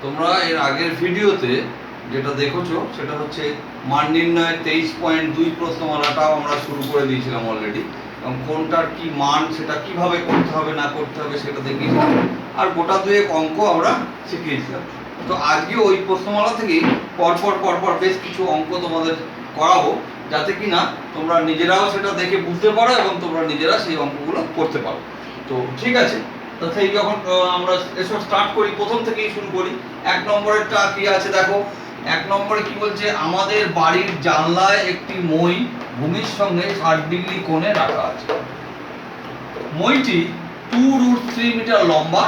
তোমরা এর আগের ভিডিওতে যেটা দেখেছো সেটা হচ্ছে মান নির্ণয়ের 23.2 প্রশ্নমালাটাও আমরা শুরু করে দিয়েছিলাম অলরেডি, এবং কোনটার কি মান সেটা কিভাবে করতে হবে না করতে হবে সেটা দেখিয়েছিলাম, আর গোটা দুয়েক অঙ্ক আমরা শিখিয়েছিলাম। তো আজকে ওই প্রশ্নমালা থেকেই পরপর বেশ কিছু অঙ্ক তোমাদের করাবো, যাতে কি না তোমরা নিজেরাও সেটা দেখে বুঝতে পারো এবং তোমরা নিজেরা সেই অঙ্কগুলো করতে পারো। তো ঠিক আছে, তো সেই যখন আমরা এসব স্টার্ট করি, প্রথম থেকেই শুরু করি। 1 নম্বরেরটা কি আছে দেখো। 1 নম্বরে কি বলছে, আমাদের বাড়ির জানলায় একটি মই ভূমির সঙ্গে 60 ডিগ্রি কোণে রাখা আছে। মইটি 2√3 মিটার লম্বা।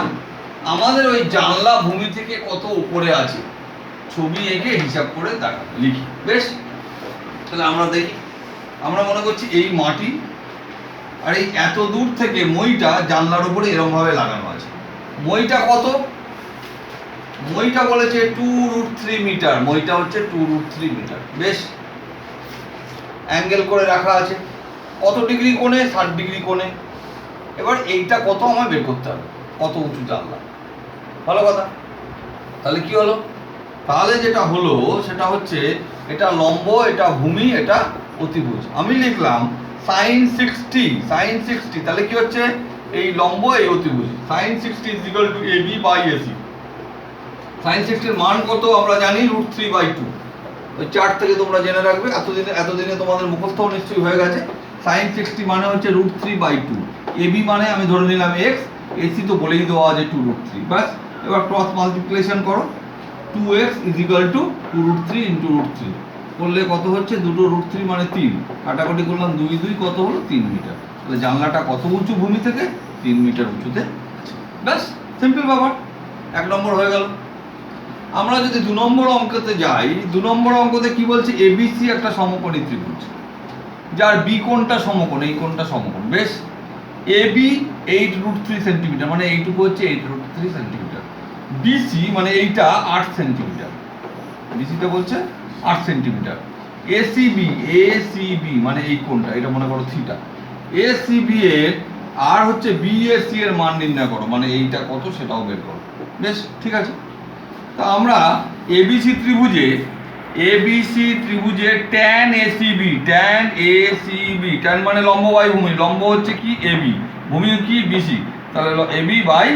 আমাদের ওই জানলা ভূমি থেকে কত উপরে আছে, ছবি এঁকে হিসাব করে দেখা লিখি। বেশ, তাহলে আমরা দেখি। আমরা মনে করছি এই মাটি, আর এই এত দূর থেকে মইটা জানলার উপরে এরকম ভাবে লাগানো আছে। মইটা কত? মইটা বলেছে 2√3 মিটার। মইটা হচ্ছে 2√3 মিটার। বেশ, অ্যাঙ্গেল করে রাখা আছে কত ডিগ্রি কোণে? 60 ডিগ্রি কোণে। এবার এইটা কত আমায় বের করতে হবে, কত উঁচু জানলা। ভালো কথা। তাহলে কি হলো? তাহলে যেটা হলো সেটা হচ্ছে, এটা লম্ব, এটা ভূমি, এটা অতিভুজ। আমি লিখলাম sin 60। তাহলে কি হচ্ছে, এই লম্ব এই অতিভুজ। sin 60 = AB by AC। sin 60 এর মান কত আমরা জানি, √3/2। ওই চার্ট থেকে তোমরা জেনে রাখবে, এতদিনে তোমাদের মুখস্থ নিশ্চয়ই হয়ে গেছে। sin 60 মানে হচ্ছে √3/2। AB মানে আমি ধরে নিলাম x, AC তো বলেই দেওয়া আছে 2√3। বাস, এবার ক্রস মাল্টিপ্লিকেশন করো। 2x = 2√3 × √3 করলে কত হচ্ছে, দুটো √3 মানে 3, কাটাকাটি করলাম 2 2 কত হলো, 3 মিটার। তাহলে জানলাটা কত উঁচু ভূমি থেকে? 3 মিটার উঁচুতে আছে। ব্যাস, সিম্পল ব্যাপার। 1 নম্বর হয়ে গেল। আমরা যদি 2 নম্বর অঙ্কতে যাই, 2 নম্বর অঙ্কতে কি বলছে, ABC একটা সমকোণী ত্রিভুজ, যার বি কোণটা সমকোণ, এই কোণটা সমকোণ। বেশ, AB 8√3 সেন্টিমিটার, মানে এইটুকু হচ্ছে 8√3 সেন্টিমিটার। BC মানে এইটা 8 সেন্টিমিটার। BCটা বলছে 8 সেন্টিমিটার। ACB মানে এই কোণটা, এটা মনে করো থিটা। ACB এর আর হচ্ছে BAC এর মান নির্ণয় করো, মানে এইটা কত সেটাও বের করো। বেশ, ঠিক আছে। তা আমরা ABC ত্রিভুজে tan ACB, tan মানে লম্ব বাই ভূমি, লম্ব হচ্ছে কি AB, ভূমি কি BC, তাহলে AB বাই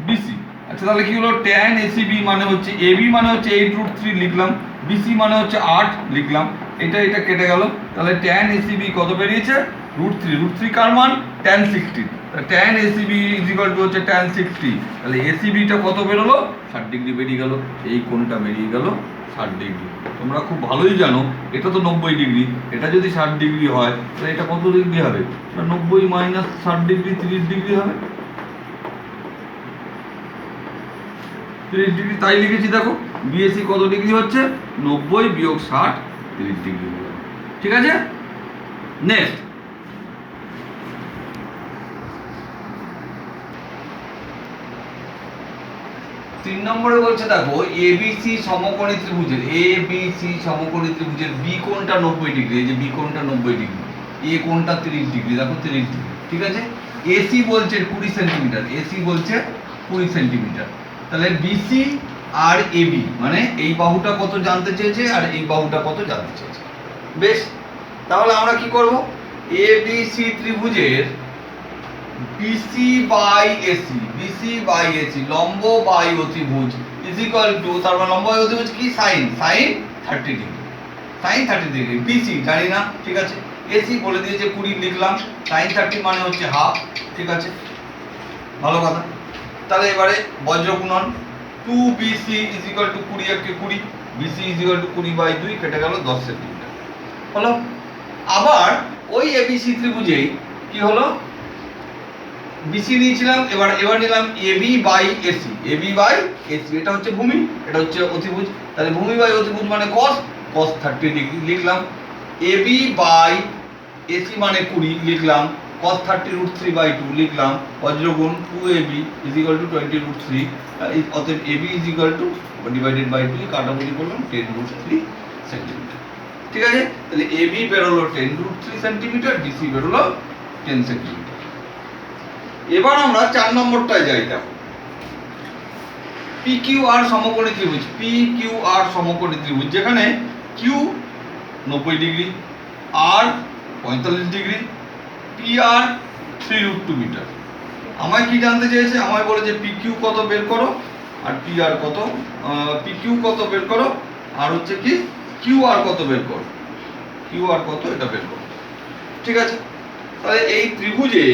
BC। আচ্ছা, তাহলে কি হলো, tan ACB মানে হচ্ছে, AB মানে হচ্ছে 8√3 লিখলাম, BC মানে হচ্ছে 8 লিখলাম, এটা কেটে গেল। তাহলে tan ACB কত বেরিয়েছে, √3 কার মান, tan 60। tan ACB = হচ্ছে tan 60। তাহলে ACB টা কত বেরোলো, 60 ডিগ্রি বেরিয়ে গেল। এই কোণটা বেরিয়ে গেল 60 ডিগ্রি। তোমরা খুব ভালোই জানো এটা তো 90 ডিগ্রি, এটা যদি 60 ডিগ্রি হয় তাহলে এটা কত ডিগ্রি হবে, 90 - 60 ডিগ্রি 30 ডিগ্রি হবে। 30 ডিগ্রি, তাই লিখেছি। দেখো BAC কত ডিগ্রি হচ্ছে, 90 - 60 30 ডিগ্রি। ঠিক আছে। নেক্সট, 3 নম্বরে বলছে দেখো, ABC সমকোণী ত্রিভুজের বি কোণটা 90 ডিগ্রি। এই যে বি কোণটা 90 ডিগ্রি, এ কোণটা 30 ডিগ্রি। দেখো 30 ডিগ্রি। ঠিক আছে। AC বলছে 20 সেন্টিমিটার। AC বলছে 20 সেন্টিমিটার। তাহলে BC আর AB মানে এই বাহুটা কত জানতে চেয়েছে আর এই বাহুটা কত জানতে চেয়েছে। বেশ, তাহলে আমরা কি করব, ABC ত্রিভুজের BC বাই AC লম্ব বাই অতিভুজ = তার মানে লম্ব বাই অতিভুজ কি, sin 30 ডিগ্রি। BC জানি না, ঠিক আছে। AC বলে দিয়েছে 20 লিখলাম, sin 30 মানে হচ্ছে হাফ। ঠিক আছে, ভালো কথা। তাহলে এবারে বজ্র গুণন, 2BC = 20 × 20, BC = 20/2, কেটে গেল 10 সেন্টিমিটার। হলো। আবার ওই ABC ত্রিভুজেই কি হলো, BC নিয়েছিলাম, এবার নিলাম AB বাই AC। এটা হচ্ছে ভূমি, এটা হচ্ছে অতিভুজ। তাহলে ভূমি বাই অতিভুজ মানে cos 30 ডিগ্রি লিখলাম। AB বাই AC মানে 20 লিখলাম, cos 30 √3/2 লিখলাম, বজ্রগুণ 2AB = 20√3। অতএব AB = কাটাকুটি করলাম 10√3 সেন্টিমিটার। ঠিক আছে। তাহলে AB বেরোলো 10√3 সেন্টিমিটার, BC বেরোলো 10 সেন্টিমিটার। এবার আমরা 4 নম্বরটায় যাই। দেখো P পি কিউ আর সমকোণী ত্রিভুজ, পি কিউ আর সমকোণী ত্রিভুজ, যেখানে কিউ 90 ডিগ্রি, আর 45 ডিগ্রি, পি আর 3√2 মিটার। আমায় কি জানতে চেয়েছে? আমায় বলেছে পি কিউ কত বের করো আর পি আর কত, পি কিউ কত বের করো আর হচ্ছে কি কিউ আর কত বের করো, কিউ আর কত এটা বের করো। ঠিক আছে, তাহলে এই ত্রিভুজে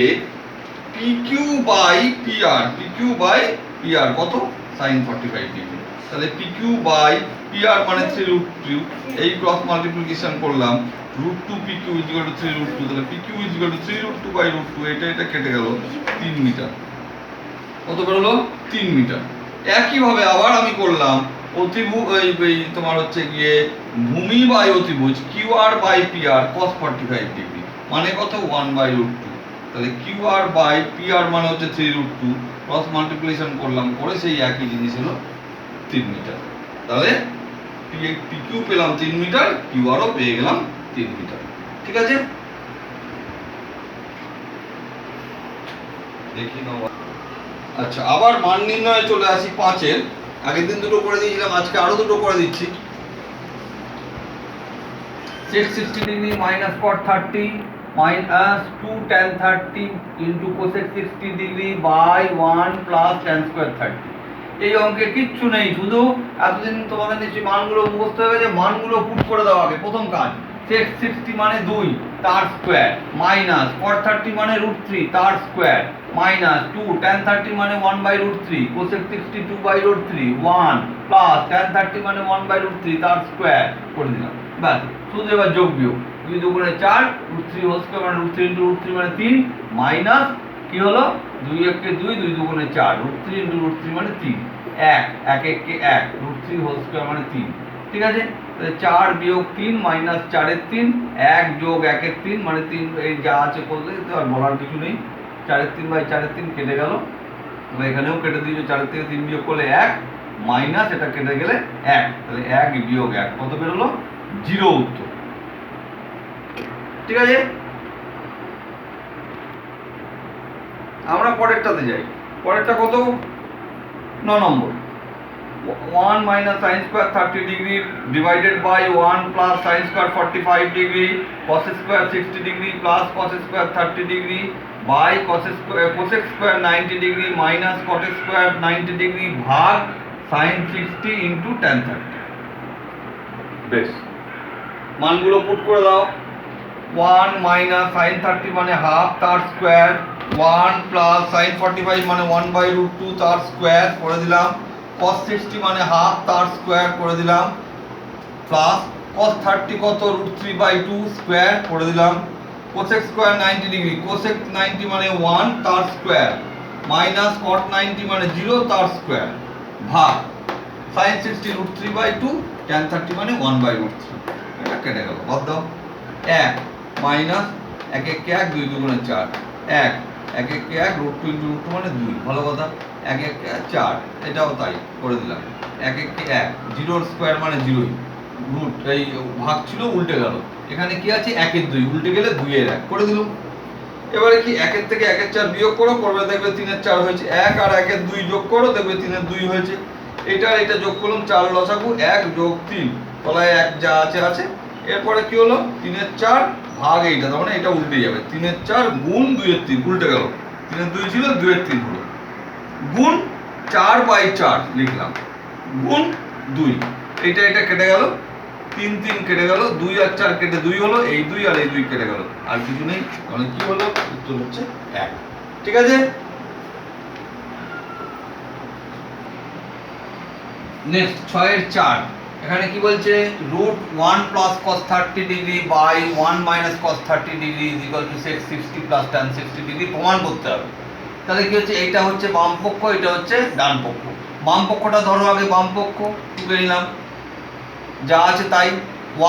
P Q by P R, P Q by P R কত? sin 45 degree. তাহলে P Q by P R মানে 3√2, এই ক্রস মাল্টিপ্লিকেশন করলাম, √2 P Q is equal to 3√2, তাহলে P Q is equal to 3√2 by √2, এটা কেটে গেল 3 মিটার। কত বেরোলো? 3 মিটার। একইভাবে আবার আমি করলাম অতিভুজ, এই তোমার হচ্ছে গিয়ে ভূমি বাই অতিভুজ Q R by P R cos 45 degree, মানে কত? 1/√2। তাহলে Q R by P R মানে হচ্ছে 3√2, ক্রস মাল্টিপ্লিকেশন করলাম, করে সেই একই জিনিস হলো 3 মিটার। তাহলে পি কিউ পেলাম 3 মিটার, কিউ আরও পেয়ে গেলাম 3 মিটার। ঠিক আছে, দেখি নাও। আচ্ছা, আবার মান নির্ণয়ে চলে আসি 5-এর। আগের দিন দুটো করে দিয়েছিলাম, আজকে আরো দুটো করে দিচ্ছি। sec 60 degree minus cot 30 minus 2 tan 30 into cosec 60 degree by 1 plus tan square 30। এই অঙ্কে কিচ্ছু নেই, শুধু এতদিন তোমাদের নিশ্চয়ই মানগুলো মুখস্থ হয়ে গেছে, মানগুলো পুট করে দাও আগে। প্রথম কাজ, sec 60 মানে 2 তার স্কয়ার, মাইনাস cot 30 মানে √3 তার স্কয়ার, মাইনাস 2 tan 30 মানে 1/√3, cosec 60 2/√3, 1 প্লাস tan 30 মানে 1/√3 তার স্কয়ার করে দিলাম। বাস, শুধু এবার যোগ বিয়োগ, 2 দুগুণে 4, √3 হোল স্কয়ার মানে √3 × √3 মানে 3, মাইনাস কি হলো 2 1 2, 2 দুগুণে 4, √3 × √3 মানে 3, 1 1 1 1, √3 হোল স্কয়ার মানে 3। ঠিক আছে, তাহলে 4 বিয়োগ 3 মাইনাস 4 এর 3, 1 যোগ 1 এর 3 মানে 3, এই যা আছে করলে আর বলার কিছু নেই। 4 এর 3 বাই 4 এর 3 কেটে গেল, এবার এখানেও কেটে দিয়েছো, 4 এর থেকে 3 বিয়োগ করলে 1, মাইনাস এটা কেটে গেলে 1, তাহলে 1 বিয়োগ 1 কত বেরোলো? 0 উত্তর। ঠিক আছে, আমরা পরেরটাতে যাই। পরেরটা কত? 9 নম্বর। 1 minus sin square 30 degree divided by 1 plus sin square 45 degree cos square 60 degree plus cos square 30 degree by cosec square 90 degree minus cot square 90 degree ভাগ sin 60 into tan 30। বেশ, মানগুলো পুট করে দাও। 1 minus sin 30 মানে half তার square, 1 plus sin 45 মানে 1/√2 তার square করে দিলাম, cos 60 মানে হাফ তার স্কয়ার করে দিলাম, প্লাস cos 30 কত? √3/2 স্কয়ার করে দিলাম, cosec স্কয়ার 90 ডিগ্রি, cosec 90 মানে 1 তার স্কয়ার, মাইনাস cot 90 মানে 0 তার স্কয়ার, ভাগ sin 60 √3/2, tan 30 মানে 1/√3। এটা কেটে গেল, বাদ দাও। 1 মাইনাস 1 1 1, 2 দুগুণে 4, 1 1 1 1, √2 × √2 মানে 2, ভালো কথা। 1 1 1 4, এটাও তাই করে দিলাম। 1 1 1, 0 স্কয়ার মানে 0, রুট এই ভাগ ছিল উল্টে গেল, এখানে কি আছে? 1 এর 2 উল্টে গেলে 2 এর 1 করে দিলাম। এবারে কি 1 এর থেকে 1 এর 4 বিয়োগ করো, করবে দেখবে 3 এর 4 হয়েছে, 1 আর 1 এর 2 যোগ করো, দেখবে 3 এর 2 হয়েছে। এটা আর এটা যোগ করলাম, 4 লসাগু 1 যোগ 3, তলায় 1 যা আছে আছে। এরপরে কি হলো? 3 এর 4 ভাগ এইটা, তার মানে এটা উল্টে যাবে, 3 এর 4 গুণ 2 এর 3 উল্টে গেল, 3 এর 2 ছিল 2 এর 3 হলো, গুণ 4/4 লিখলাম, গুণ 2, এটা কেটে গেল, 3 3 কেটে গেল, 2 আর 4 কেটে 2 হলো, এই 2 আর এই 2 কেটে গেল, আর কিছু নেই, তাহলে কি হলো? উত্তর হচ্ছে 1। ঠিক আছে, নেক্সট 6 এর 4। এখানে কি বলছে? √1 plus cos 30 degree by 1 minus cos 30 degree is equal to sec 60 plus tan 60 degree প্রমাণ করতে হবে। তাহলে কি হচ্ছে? এইটা হচ্ছে বাম পক্ষ, এটা হচ্ছে ডান পক্ষ। বাম পক্ষটা ধরো আগে, বাম পক্ষ তুলে নিলাম, যা আছে তাই।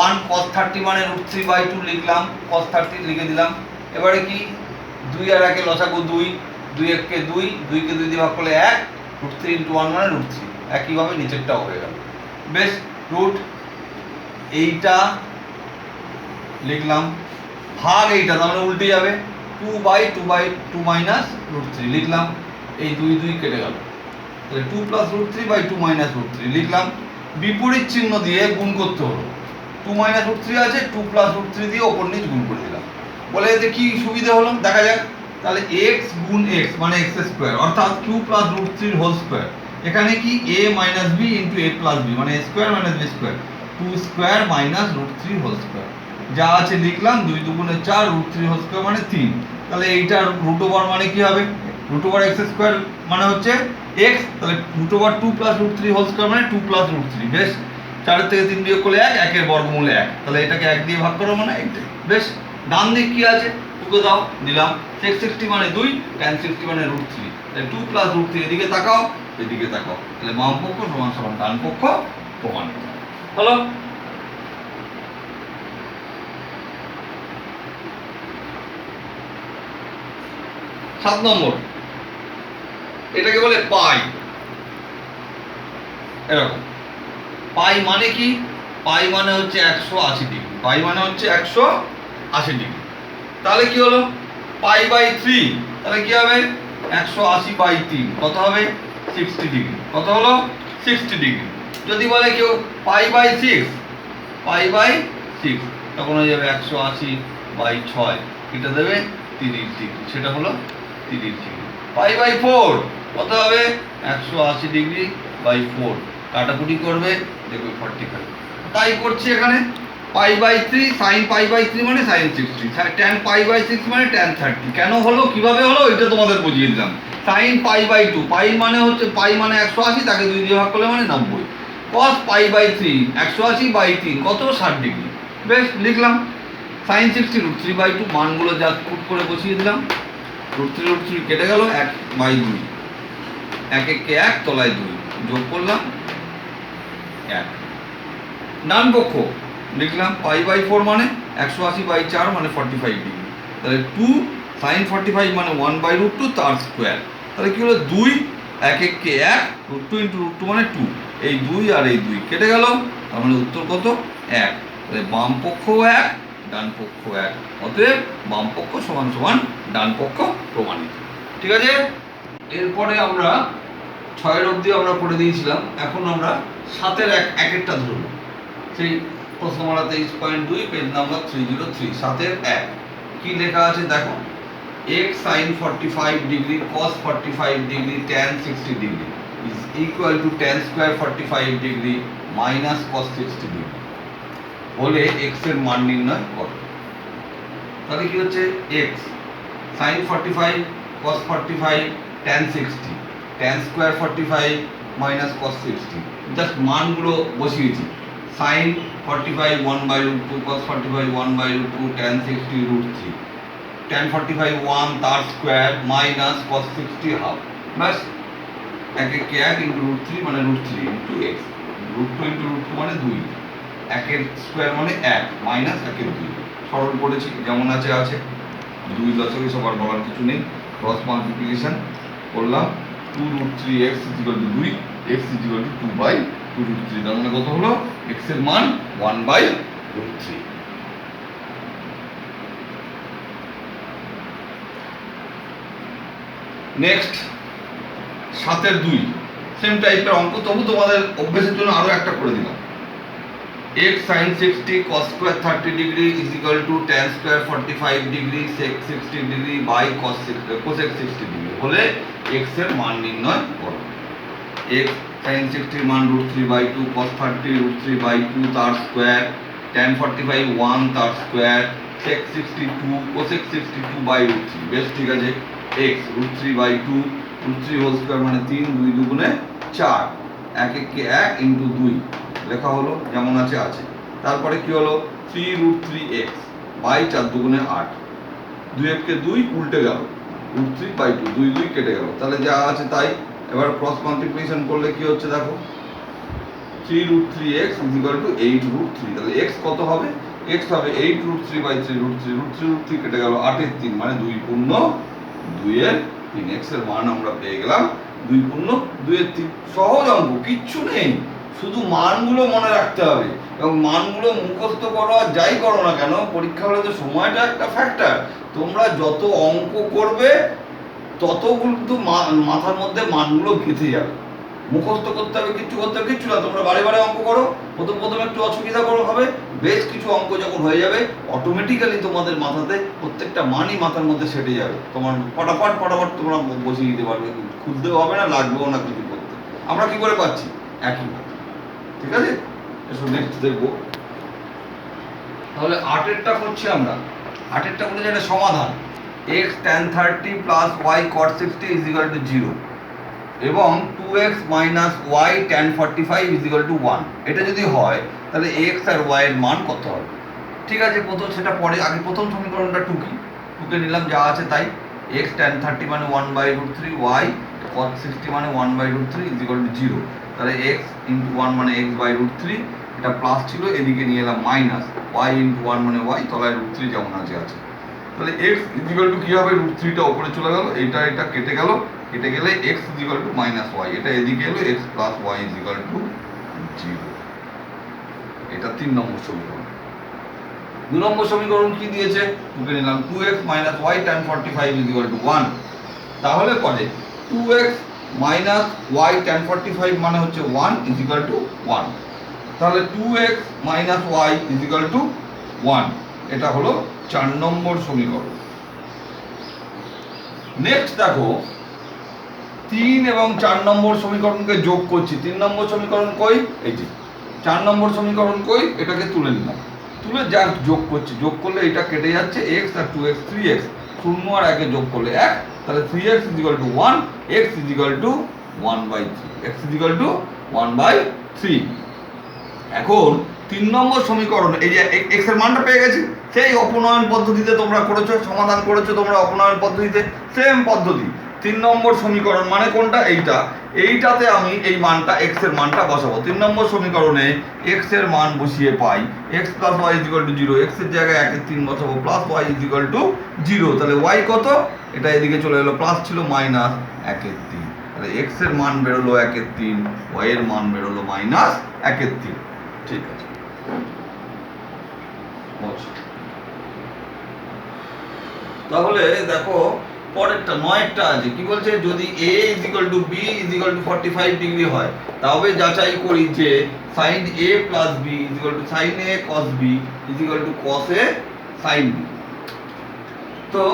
1 cos 30 মানে √3/2 লিখলাম, cos 30 লিখে দিলাম। এবারে কি 2 আর 1 এর লসাগু 2, 2 1 কে 2, 2 কে 2 দিয়ে ভাগ করলে 1, √3 × 1 মানে √3, একইভাবে নিচেরটাও হয়ে গেল। বেশ, রুট এইটা লিখলাম, ভাগ এইটা, তার মানে উল্টে যাবে, 2/2 মাইনাস √3 লিখলাম, এই 2 2 কেটে গেল, তাহলে 2 plus root three by 2 minus root three লিখলাম। বিপরীত চিহ্ন দিয়ে গুণ করতে হলো। 2 মাইনাস রুট থ্রি আছে, 2 প্লাস রুট থ্রি দিয়ে ওপর নিচ গুণ করে দিলাম। বলে এতে কি সুবিধা হলো দেখা যাক। তাহলে x গুণ x মানে x স্কয়ার অর্থাৎ 2 plus root three whole square. এখানে কি a minus b into a plus b মানে a square minus b square, 2 square minus root three whole square. যা আছে লিখলাম, 2 দুগুণে 4 রুট থ্রি হোল স্কয়ার মানে 3। তাহলে এইটার রুট ওভার মানে কি হবে, রুট ওভার x স্কয়ার মানে হচ্ছে x, তাহলে root over 2 plus root three whole square মানে 2 প্লাস রুট থ্রি। বেশ, 4 থেকে 3 বিয়োগ করলে 1, 1 এর বর্গমূলে 1, তাহলে এটাকে 1 দিয়ে ভাগ করো মানে এইটাই। বেশ, ডান দিক কি আছে টুকে দাও, দিলাম। sec 60 মানে 2, tan 60 মানে রুট থ্রি। তাহলে 2 প্লাস রুট থ্রি, এদিকে তাকাও এদিকে তাকাও, তাহলে বাম পক্ষ সমান সমান ডান পক্ষ প্রমাণিত হলো। সাত নম্বর, এটাকে বলে পাই। এরকম পাই মানে কি, পাই মানে হচ্ছে 180 ডিগ্রি, পাই মানে হচ্ছে 180 ডিগ্রি। তাহলে কি হলো, পাই বাই 3, তাহলে কি হবে 180 বাই 3 কত হবে 60 ডিগ্রি। কত হলো 60 ডিগ্রি। যদি বলে কেউ পাই বাই 6, পাই বাই 6 তখন হয়ে যাবে 180 বাই 6, এটা দেবে 30 ডিগ্রি, সেটা হলো 30 ডিগ্রি। পাই বাই 4 কত হবে 180 ডিগ্রি বাই 4, কাটাকুটি করবে দেখবে 45। তাই করছি এখানে। Pi by 3 sine pi by 3 মানে সাইন 60, ট্যান পাই বাই 6 মানে ট্যান 30। কেন হলো কিভাবে হলো এটা তোমাদের বুঝিয়ে দিলাম। সাইন পাই বাই 2, পাই মানে হচ্ছে পাই মানে 180, তাকে 2 দিয়ে ভাগ করলে মানে 90। কস পাই বাই 3 180 বাই 3 কত 60 ডিগ্রি। বেশ, লিখলাম। সাইন 60 রুট 3 বাই 2, মানগুলো যা পুট করে বসিয়ে দিলাম। রুট 3 কেটে গেল, 1 বাই 2, 1 1 1 তলায় 2 যোগ করলাম 1। ডান পক্ষ লিখলাম পাই বাই 4 মানে 180 বাই 4 মানে 45 ডিগ্রি। তাহলে 2 সাইন 45 মানে 1 বাই রুট 2 তার স্কোয়ার। তাহলে কি হলো 2 1 1 কে 1, রুট 2 ইন্টু রুট 2 মানে 2, এই 2 আর এই 2 কেটে গেল, তার মানে উত্তর কত 1। তাহলে বাম পক্ষ 1 ডান পক্ষ 1, অতএব বাম পক্ষ সমান সমান ডান পক্ষ প্রমাণিত। ঠিক আছে, এরপরে আমরা 6 অবধি আমরা পড়ে দিয়েছিলাম। এখন আমরা 7-এর একেরটা ধরব। সেই প্রশ্নমালা 23.2 পেজ নাম্বার 303, 7-এর 1 কি লেখা আছে দেখো। x sin 45 degree cos 45 degree tan 60 degree is equal to tan square 45 degree minus cos 60 degree হলে x এর মান নির্ণয় করো। তাহলে কি হচ্ছে x sin 45 cos 45 tan 60 tan square 45 minus cos 60, just মানগুলো বসিয়েছি। sin 45 1 by root 2, cos 45 1 by root 2, tan 60 root 3, tan 45 1 তার স্কোয়ার মাইনাস cos 60 হাফ। ব্যাস, 1 1 কে 1 ইন্টু রুট 3 মানে root 3 into x, root 2 into root 2 মানে 2, 1 এর স্কোয়ার মানে 1 minus 1 এর 2। সরল করেছি যেমন আছে আছে, 2 দশকে সবার বলার কিছু নেই। ক্রস মাল্টিপ্লিকেশন করলাম, 2 root 3 x equal to 2, x equal to 2 by 2 root 3, তার মানে কত হলো এক্স এর মান 1 বাই রুট 3। নেক্সট 7-এর 2 সেম টাইপের অঙ্ক, তবু তোমাদের অভ্যাসের জন্য আরো একটা করে দিলাম। x sin 60 cos square 30 degree is equal to tan square 45 degree sec 60 degree by cosec 60 degree হলে x এর মান নির্ণয় করো। x sin 60 এর মান √3/2 cos 30 √3/2 তার স্কয়ার tan 45 1 তার স্কয়ার sec 62 cosec 62/√3। বেশ, ঠিক আছে। x √3/2 √3 হোল স্কয়ার মানে 3, 2 দুগুণে 4, 1 1 কে 1 ইনটু 2 লেখা হলো যেমন আছে আছে। তারপরে কি হলো 3√3x বাই 4 দুগুণে 8, 2 1 কে 2 উল্টে গেল, √3/2 2 2 কেটে গেল, তাহলে যা আছে তাই। এবার ক্রস মাল্টিপ্লিকেশন করলে কি হচ্ছে দেখো, 3√3x = 8√3, তাহলে x কত হবে, x হবে 8√3/3 √3 কেটে গেল, 8 এর 3 মানে 2 পূর্ণ 2 এর 3, x এর মান আমরা পেয়ে গেলাম 2 পূর্ণ 2 এর 3। সহজ অঙ্ক, কিচ্ছু নেই, শুধু মানগুলো মনে রাখতে হবে এবং মানগুলো মুখস্থ করো আর যাই করো না কেন, পরীক্ষা হলে তো সময়টা একটা ফ্যাক্টর। তোমরা যত অঙ্ক করবে তত কিন্তু মাথার মধ্যে মানগুলো গেঁথে যাবে। মুখস্থ করতে হবে, কিচ্ছু করতে হবে কিচ্ছু না, তোমরা বারে বারে অঙ্ক করো, প্রথম একটু অসুবিধা করো হবে, বেশ কিছু অঙ্ক যখন হয়ে যাবে অটোমেটিক্যালি তোমাদের মাথাতে প্রত্যেকটা মানই মাথার মধ্যে সেটে যাবে, তোমার ফটাফট তোমরা বসিয়ে দিতে পারবে, খুঁজতেও হবে না, লাগবেও না কিছু করতে। আমরা কি করে পাচ্ছি? একইভাবে। ঠিক আছে, এসো নেক্সট দেখবো। তাহলে 8এরটা করছি আমরা। 8এরটা বলেছে এটা সমাধান x tan 30 plus y cot 60 is equal to 0 এবং 2x minus y tan 45 is equal to 1। এটা যদি হয় তাহলে x আর y এর মান কত হবে? ঠিক আছে, প্রথম সেটা পরে, আগে প্রথম সমীকরণটা টুকে নিলাম, যা আছে তাই। x tan 30 মানে 1/√3, y cot 60 মানে 1/√3 is equal to 0। তাহলে x into 1 মানে x/√3, এটা প্লাস ছিল, এদিকে নিয়ে এলাম মাইনাস, y into 1 মানে y, তলায় √3 যেমন আছে। তাহলে x is equal to কি হবে? √3টা উপরে চলে গেল, এটা কেটে গেলে x is equal to minus y, এটা এদিকে এলো, x plus y is equal to 0। এটা 3 নম্বর সমীকরণ। 2 নম্বর সমীকরণ কি দিয়েছে? টুকে নিলাম, 2x minus y tan 45 is equal to 1। তাহলে পরে 2x minus y tan 45 মানে হচ্ছে 1 is equal to 1। তাহলে 2x minus y is equal to 1, এটা হলো 4 নম্বর সমীকরণ। নেক্সট দেখো 3 এবং 4 নম্বর সমীকরণকে যোগ করছি। 3 নম্বর সমীকরণ কই? এই যে 4 নম্বর সমীকরণ কই? এটাকে তুলে নিলাম, তুলে যা যোগ করছি, যোগ করলে এটা কেটে যাচ্ছে, x আর 2x 3x, 0 আর 1 যোগ করলে 1, তাহলে 3x is equal to 1, x is equal to 1/3, x is equal to 1/3। এখন 3 নম্বর সমীকরণ, এই যে x এর মানটা পেয়ে গেছি, সেই অপনয়ন পদ্ধতিতে তোমরা করেছো, সমাধান করেছো তোমরা অপনয়ন পদ্ধতিতে, সেম পদ্ধতি। 3 নম্বর সমীকরণ মানে কোনটা? এইটাতে আমি এই মানটা, x এর মানটা বসাবো। 3 নম্বর সমীকরণে x এর মান বসিয়ে পাই x plus y is equal to 0, x এর জায়গায় 1 এর 3 বসাবো, plus y is equal to 0। তাহলে y কত? এটা এদিকে চলে এলো, প্লাস ছিল মাইনাস 1 এর 3, তাহলে x এর মান বেরোলো 1 এর 3, y এর মান বেরোলো মাইনাস 1 এর 3। ঠিক আছে, তাহলে দেখো পরেরটা 9এরটা আছে, কি বলছে? যদি a is equal to b is equal to 45 degree হয়, তবে যাচাই করি যে sin a plus b is equal to sin a cos b is equal to cos a sin b। তো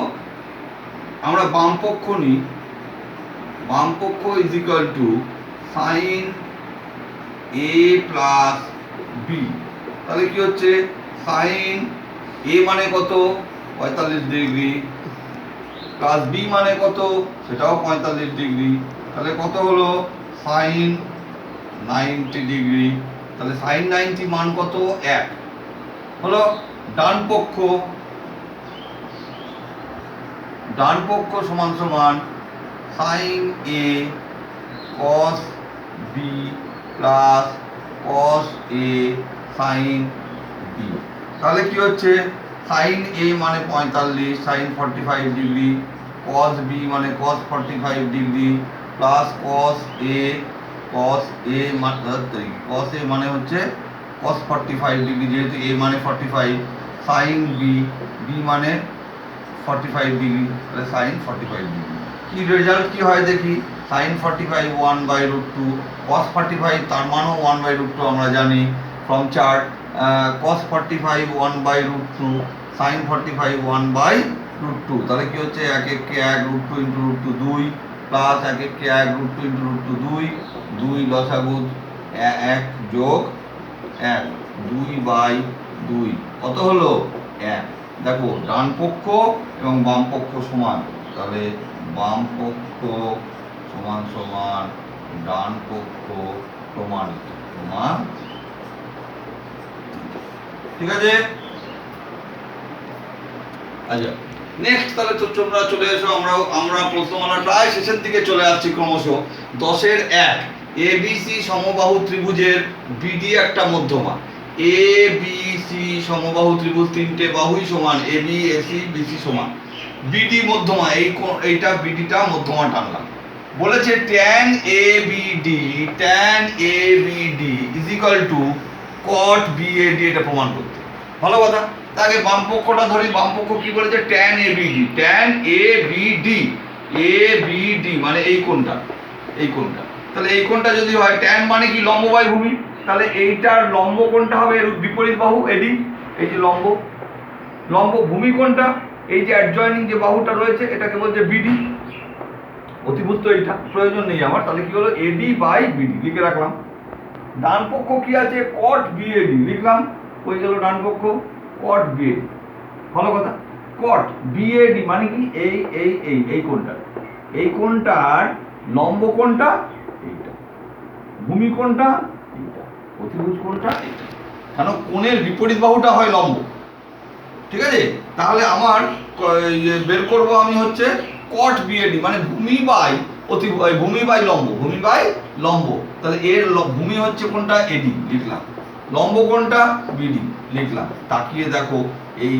আমরা বাম পক্ষ নিই, বাম পক্ষ is equal to sin a plus b, তাহলে কি হচ্ছে? sin a মানে কত? 45 ডিগ্রি, প্লাস b মানে কত? সেটাও 45 ডিগ্রি, তাহলে কত হলো? sin 90 degree. তাহলে sin 90 মান কত? 1 হলো। ডান পক্ষ সমান সমান sin a cos b plus cos a sin b। তাহলে কি হচ্ছে? sin a মানে 45, sin 45 ডিগ্রি, cos b মানে cos 45 degree, plus cos a মানে হচ্ছে cos 45 ডিগ্রি, যেহেতু a মানে 45, sin b মানে 45 ডিগ্রি, তাহলে sin 45 ডিগ্রি। কি রেজাল্ট কি হয় দেখি? sin 45 1/√2, cos 45 তার মানও 1/√2 আমরা জানি ফ্রম চার্ট, cos 45 1/√2, sin 45 1/√2, তাহলে কি হচ্ছে? 1 1 √2 × √2 2, প্লাস 1 1 √2 × √2 2, 2 লসাগু 1 যোগ 1, 2/2, কত হলো? 1। দেখো ডান পক্ষ এবং বাম পক্ষ সমান, তাহলে বাম পক্ষ সমান সমান ডান পক্ষ প্রমাণিত, ঠিক আছে। আচ্ছা নেক্সট, তাহলে তো তোমরা চলে এসো, আমরা প্রশ্নমালা প্রায় শেষের দিকে চলে আসছি ক্রমশ। 10-এর 1, ABC সমবাহু ত্রিভুজের BD একটা মধ্যমা, ABC সমবাহু ত্রিভুজ 3টে বাহুই সমান, AB AC BC সমান, BD মধ্যমা, এইটা BDটা মধ্যমা টানলাম। বলেছে tan ABD is equal to cot BAD, এটা প্রমাণ করতে। ভালো কথা, তাকে বাম পক্ষটা ধরি। বাম পক্ষ কি বলেছে? tan ABD মানে এই কোণটা, তাহলে এই কোণটা যদি হয় ট্যান মানে কি লম্ব বাই ভূমি, তাহলে এইটার লম্ব কোণটা হবে এর বিপরীত বাহু এডি, এই যে লম্ব লম্ব ভূমি কোণটা এই যে অ্যাডজয়নিং যে বাহুটা রয়েছে এটাকে বলছে বিডি, অতিভুজ তো এইটা প্রয়োজন নেই আমার, তাহলে কি হলো এডি বাই বিডি লিখে রাখলাম। ডান পক্ষ কি আছে কট বিএডি লিখলাম, হয়ে গেল ডান পক্ষ কট বিএডি, ভালো কথা। কট বিএডি মানে কি এই কোণটা, এই কোণটার লম্ব কোণটা এইটা, ভূমি কোণটা এইটা, অতিভুজ কোণটা এইটা, কেন কোণের বিপরীত বাহুটা হয় লম্ব, ঠিক আছে। তাহলে আমার বের করব আমি হচ্ছে কট বিএডি মানে ভূমি বাই ভূমি বাই লম্ব, ভূমি বাই লম্ব, তাহলে এর ভূমি হচ্ছে কোনটা এডি লিখলাম, লম্ব কোনটা বিডি লিখলাম। তাকিয়ে দেখো এই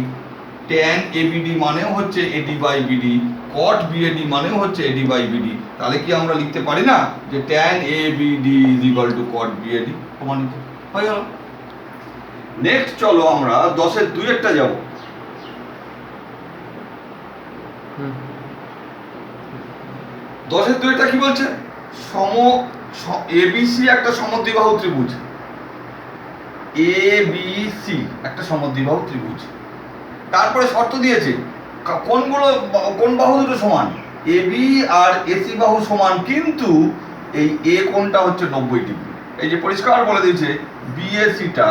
ট্যান এবিডি মানেও হচ্ছে AD by BD, cot BAD মানেও হচ্ছে এডি বাই বিডি, তাহলে কি আমরা লিখতে পারি না যে tan ABD is equal to cot BAD, প্রমাণিত হয়ে গেল। নেক্সট চলো আমরা 10-এর 2-একটা যাব। 10-এর 2-টা কি বলছে, এবিসি একটা সমদ্বিবাহু ত্রিভুজ, এবিসি একটা সমদ্বিবাহু ত্রিভুজ, তারপরে শর্ত দিয়েছে কোন বাহু দুটো সমান, এবি আর এসি বাহু সমান, কিন্তু এই এ কোণটা হচ্ছে 90 ডিগ্রি, এই যে পরিষ্কার বলে দিয়েছে বিএসিটা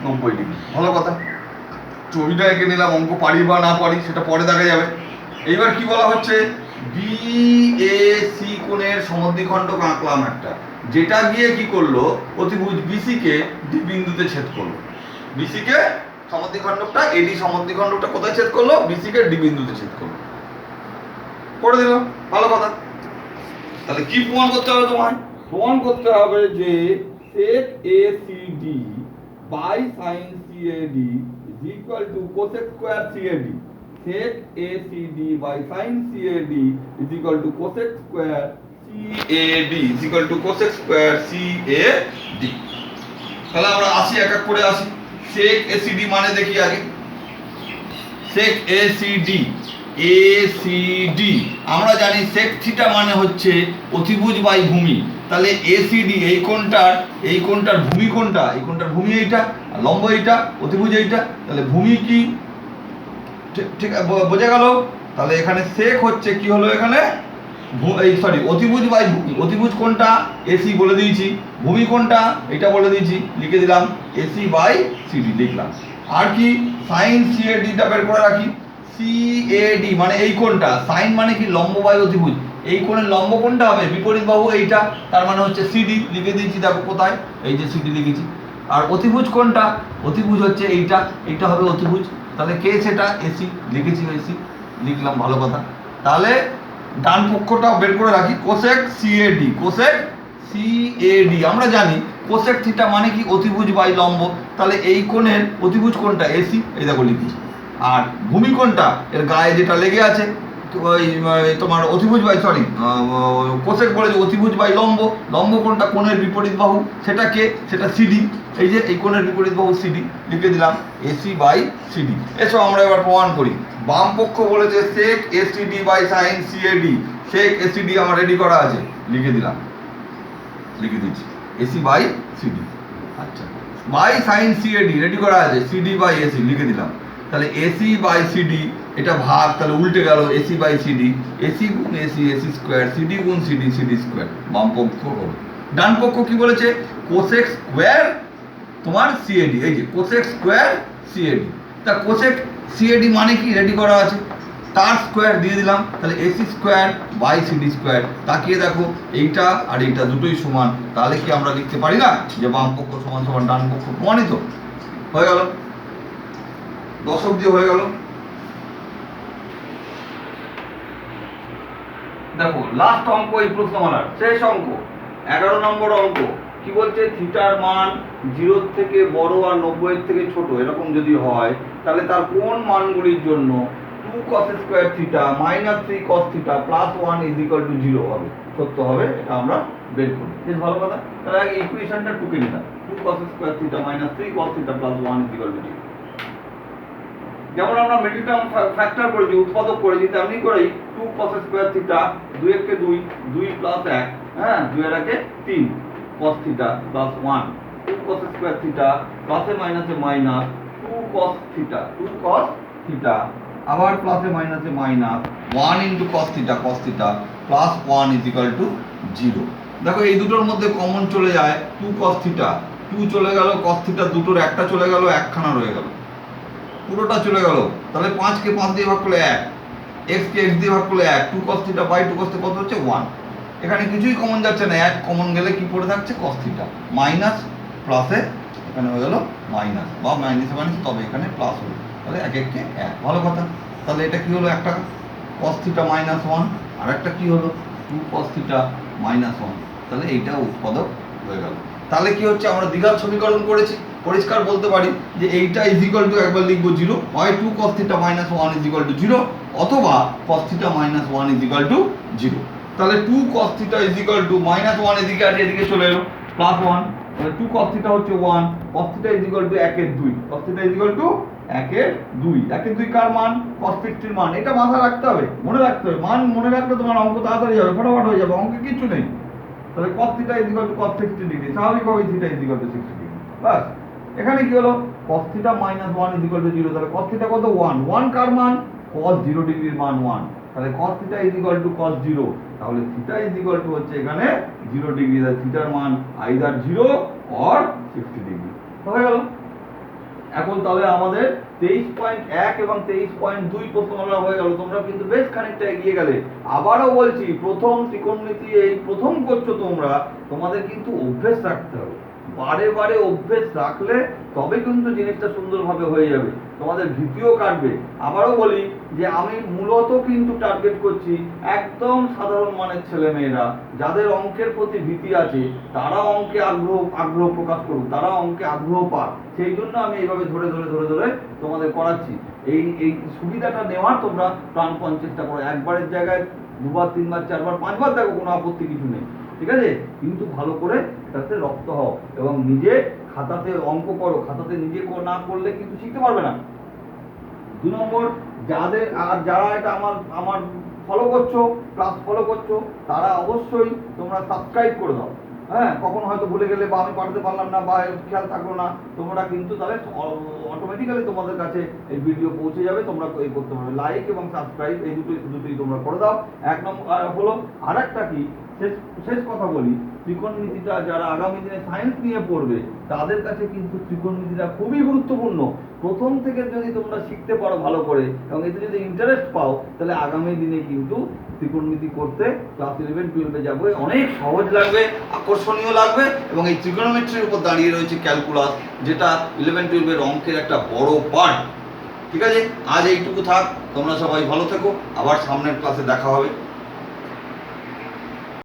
90 ডিগ্রি, ভালো কথা। ছবিটা এঁকে নিলাম, অঙ্ক পারি বা না পারি সেটা পরে দেখা যাবে। এইবার কি বলা হচ্ছে বিএসি কোণের সমদ্বিখণ্ডক আঁকলাম একটা, যেটা গিয়ে কি করলো অতিভুজ বিসি কে ডি বিন্দুতে ছেদ করলো, বিসি কে সমদ্বিখণ্ডকটা এডি সমদ্বিখণ্ডকটা কোথায় ছেদ করলো, বিসি কে ডি বিন্দুতে ছেদ করলো, করে দিল, ভালো কথা। তাহলে কি প্রমাণ করতে হবে তোমায়, প্রমাণ করতে হবে যে sec ACD by sin CAD is equal to cosec square CAD, sec ACD by sin CAD is equal to cosec square CAD is equal to cosec square CAD। তাহলে আমরা আসি এক এক করে আসি। sec ACD মানে দেখি আগে, sec ACD আমরা জানি sec থিটা মানে হচ্ছে অতিভুজ বাই ভূমি, তাহলে ACD এই কোণটার ভূমি কোণটা, এই কোণটার ভূমি এইটা, লম্ব এইটা, অতিভুজ এইটা, তাহলে ভূমি কি ঠিক বোঝা গেল। তাহলে এখানে sec হচ্ছে কি হলো, এখানে অতিভুজ বাই ভূমি, অতিভুজ কোণটা এসি বলে দিয়েছি, ভূমি কোণটা এটা বলে দিয়েছি, লিখে দিলাম এসি বাই সিডি লিখলাম। আর কি সাইন সিএডিটা বের করে রাখি, সিএডি মানে এই কোণটা, সাইন মানে কি লম্ব বাই অতিভুজ, এই কোণের লম্ব কোণটা হবে বিপরীত বাহু এইটা, তার মানে হচ্ছে সিডি লিখে দিয়েছি, দেখো কোথায় এই যে সিডি লিখেছি। আর অতিভুজ কোণটা, অতিভুজ হচ্ছে এইটা, এইটা হবে অতিভুজ, তাহলে কে সেটা এসি লিখেছি, এসি লিখলাম, ভালো কথা। তাহলে ডান পক্ষটা বের করে রাখি কোসেক সিএডি, কোসেক সিএডি আমরা জানি কোসেক থিটা মানে কি অতিভুজ বাই লম্ব, তাহলে এই কোণের অতিভুজ কোণটা এসি, এই দেখো লিখেছি। আর ভূমি কোণটা এর গায়ে যেটা লেগে আছে ওই তোমার অতিভুজ বাই কোসেক বলেছে অতিভুজ বাই লম্ব, লম্ব কোণটা কোণের বিপরীত বাহু, সেটা কে, সেটা সিডি, এই যে এই কোণের বিপরীত বাহু সিডি লিখে দিলাম এসি বাই সিডি। এসব আমরা এবার প্রমাণ করি। বাম পক্ষ বলেছে sec ACD by sin CAD, sec ACD আমার রেডি করা আছে, লিখে দিলাম, লিখে দিচ্ছি এসি বাই সিডি, আচ্ছা বাই sin CAD রেডি করা আছে, সিডি বাই এসি লিখে দিলাম। তাহলে এসি বাই সিডি এটা ভাগ, তাহলে উল্টে গেল এসি বাই সিডি, এসি গুণ এসি এসি স্কোয়ার, সিডি গুণ সিডি সিডি স্কোয়ার, বাম পক্ষ হলো। ডান পক্ষ কি বলেছে কোসেক স্কোয়ার তোমার সিএডি, এই যে কোসেক স্কোয়ার সিএডি, তা কোসেক সিএডি মানে কি রেডি করা আছে, তার স্কোয়ার দিয়ে দিলাম, তাহলে AC square by CD square. তাকিয়ে দেখো এইটা আর এইটা দুটোই সমান, তাহলে কি আমরা লিখতে পারি না যে বাম পক্ষ সমান সমান ডান পক্ষ, প্রমাণিত হয়ে গেল, 10 অবধি হয়ে গেল। দেখো লাস্ট অঙ্ক এই প্রশ্নমালার শেষ অঙ্ক 11 নম্বর অঙ্ক, কি বলছে থিটার মান 0 থেকে বড় আর 90 এর থেকে ছোট এরকম যদি হয়, তাহলে তার কোন মানগুলির জন্য 2 cos square theta minus 3 cos theta plus 1 is equal to 0 হবে, সত্য হবে, এটা আমরা বের করি। বেশ ভালো কথা। তাহলে আগে ইকুয়েশনটা টুকে নিলাম, 2 cos square theta minus 3 cos theta plus 1 is equal to 0। যেমন আমরা মিডল টার্ম ফ্যাক্টর করেছি, উৎপাদক করেছি, তেমনি করেই 2 cos স্কয়ার থিটা 2 একে 2, 2 প্লাস 1, হ্যাঁ 2 এর আগে 3 cos theta plus 1, 2 cos square theta প্লাসে মাইনাসে minus 2 cos theta, 2 cos theta, আবার প্লাসে মাইনাসে minus 1 into cos theta plus 1 is equal to 0। দেখো এই দুটোর মধ্যে কমন চলে যায় 2 cos থিটা, 2 চলে গেল, cos থিটা দুটোর একটা চলে গেল, একখানা রয়ে গেল, পুরোটা চলে গেল। তাহলে 5 কে 5 দিয়ে ভাগ করলে 1, x কে x দিয়ে ভাগ করলে 1, 2 cos theta by 2 cos theta কত হচ্ছে 1। এখানে কিছুই কমন যাচ্ছে না, 1 কমন গেলে কি পড়ে থাকছে cos থিটা, মাইনাস প্লাসে এখানে হয়ে গেল মাইনাস বা মাইনাসে মাইনাস, তবে এখানে প্লাস হলো, তাহলে 1 1 কে 1, ভালো কথা। তাহলে এটা কি হলো, একটা cos থিটা মাইনাস 1 আর একটা কি হলো 2 cos থিটা মাইনাস 1, তাহলে এইটা উৎপাদক হয়ে গেল। তাহলে কি হচ্ছে, আমরা দ্বিঘাত সমীকরণ করেছি, পরিষ্কার বলতে পারি যে এইটা ইজ ইকুয়াল টু একবার লিখবো 0, হয় 2 cos theta minus 1 is equal to 0 অথবা cos theta minus 1 is equal to 0। তাহলে 2 cos theta is equal two minus 1 এদিকে আছে, এদিকে চলে এলো প্লাস 1, তাহলে 2 cos থিটা হচ্ছে 1, cos theta is equal two 1 এর 2, cos theta is equal two 1 এর 2, 1 এর 2 কার মান, cos 60 এর মান। এটা মাথায় রাখতে হবে, মনে রাখতে হবে, মান মনে রাখলে তোমার অঙ্ক তাড়াতাড়ি হবে, ফটাফট হয়ে যাবে, অঙ্কে কিছু নেই। তাহলে cos theta is equal to cos 60 degree, স্বাভাবিকভাবে theta is equal to 60 degree. বাস, এখানে কি হলো cos theta minus 1 is equal to 0, তাহলে cos থিটা কত 1, 1 কার মান, cos 0 ডিগ্রির মান 1, তাহলে cos theta is equal to cos 0, তাহলে থিটা ইজ ইকুয়াল টু হচ্ছে এখানে 0 ডিগ্রি, তাহলে থিটার মান আইদার 0 অর 60 ডিগ্রি হয়ে গেল। এখন তাহলে আমাদের 23.1 এবং 23.2 প্রশ্নমালা হয়ে গেল, তোমরা কিন্তু বেশ খানিকটা এগিয়ে গেলে। আবারও বলছি, প্রথম ত্রিকোণমিতি এই প্রথম করছো তোমরা, তোমাদের কিন্তু অভ্যেস রাখতে হবে, বারে বারে অভ্যেস রাখলে তবে কিন্তু জিনিসটা সুন্দরভাবে হয়ে যাবে, তোমাদের ভীতিও কাটবে। আবারও বলি যে আমি মূলত কিন্তু টার্গেট করছি একদম সাধারণ মানের ছেলেমেয়েরা, যাদের অঙ্কের প্রতি ভীতি আছে, তারা অঙ্কে আগ্রহ প্রকাশ করুক, তারা অঙ্কে আগ্রহ পাক, সেই জন্য আমি এইভাবে ধরে ধরে ধরে ধরে তোমাদের করাচ্ছি। এই সুবিধাটা নেওয়ার তোমরা প্রাণপণ চেষ্টা করো, একবারের জায়গায় 2 বার 3 বার 4 বার 5 বার দেখো, কোনো আপত্তি কিছু নেই, ঠিক আছে, কিন্তু ভালো করে এটাতে রপ্ত হও এবং নিজে খাতাতে অঙ্ক করো, খাতাতে নিজে না করলে কিন্তু শিখতে পারবে না। 2 নম্বর, যারা এটা আমার ফলো করছো, ক্লাস ফলো করছো, তারা অবশ্যই তোমরা সাবস্ক্রাইব করে দাও, হ্যাঁ, কখনো হয়তো ভুলে গেলে বা আমি পাঠাতে পারলাম না বা খেয়াল থাকলো না, তোমরা কিন্তু তাহলে অটোমেটিক্যালি তোমাদের কাছে এই ভিডিও পৌঁছে যাবে, তোমরা এই করতে পারবে, লাইক এবং সাবস্ক্রাইব এই দুটোই তোমরা করে দাও। 1 নম্বর হলো, আর একটা কি, শেষ কথা বলি, ত্রিকোণমিতিটা যারা আগামী দিনে সায়েন্স নিয়ে পড়বে, তাদের কাছে কিন্তু ত্রিকোণমিতিটা খুবই গুরুত্বপূর্ণ। প্রথম থেকে যদি তোমরা শিখতে পারো ভালো করে এবং এতে যদি ইন্টারেস্ট পাও, তাহলে আগামী দিনে কিন্তু ত্রিকোণমিতি করতে ক্লাস 11-12 যাবে অনেক সহজ লাগবে, আকর্ষণীয় লাগবে, এবং এই ত্রিকোণমিতির উপর দাঁড়িয়ে রয়েছে ক্যালকুলাস, যেটা 11-12 অঙ্কের একটা বড় পার্ট। ঠিক আছে, আজ এইটুকু থাক, তোমরা সবাই ভালো থেকো, আবার সামনের ক্লাসে দেখা হবে।